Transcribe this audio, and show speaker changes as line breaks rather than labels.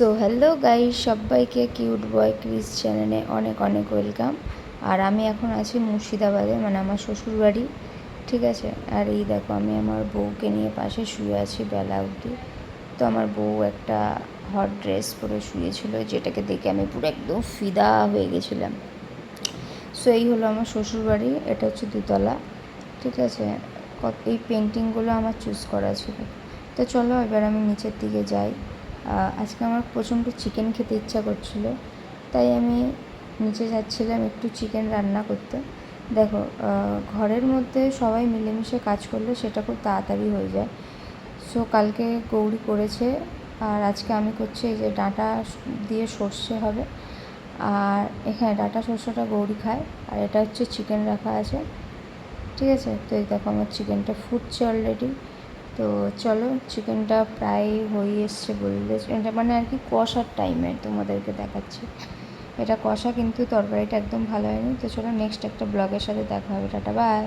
So hello guys, সবাইকে cute বয় Chris চ্যানেলে অনেক অনেক ওয়েলকাম। আর আমি এখন আছি মুর্শিদাবাদে, মানে আমার শ্বশুর বাড়ি, ঠিক আছে। আর এই দেখো, আমি আমার বউকে নিয়ে পাশে শুয়ে আছি বেলা অবধি। তো আমার বউ একটা হট ড্রেস পরে শুয়েছিল, যেটাকে দেখে আমি পুরো একদম ফিদা হয়ে গেছিলাম। সো এই হলো আমার শ্বশুর বাড়ি, এটা হচ্ছে দুতলা, ঠিক আছে। এই পেন্টিংগুলো আমার চুজ করা ছিল। তো চলো এবার আমি নিচের দিকে যাই। আজকে আমার প্রচণ্ড চিকেন খেতে ইচ্ছা করছিল, তাই আমি নিচে যাচ্ছিলাম একটু চিকেন রান্না করতে। দেখো, ঘরের মধ্যে সবাই মিলেমিশে কাজ করলে সেটা খুব তাড়াতাড়ি হয়ে যায়। সো কালকে গৌরী করেছে, আর আজকে আমি করছি। এই যে ডাঁটা দিয়ে সর্ষে হবে, আর এখানে ডাঁটা সর্ষেটা গৌরী খায়। আর এটা হচ্ছে চিকেন রাখা আছে, ঠিক আছে। তো এই দেখো, আমার চিকেনটা ফুটছে অলরেডি। তো চলো, চিকেনটা প্রায় হয়ে এসছে বললে, এটা মানে আর কি কষার টাইমে তোমাদেরকে দেখাচ্ছি। এটা কষা, কিন্তু তরকারিটা একদম ভালো হয়নি। তো চলো, নেক্সট একটা ব্লগের সাথে দেখা হবে। Tata, by.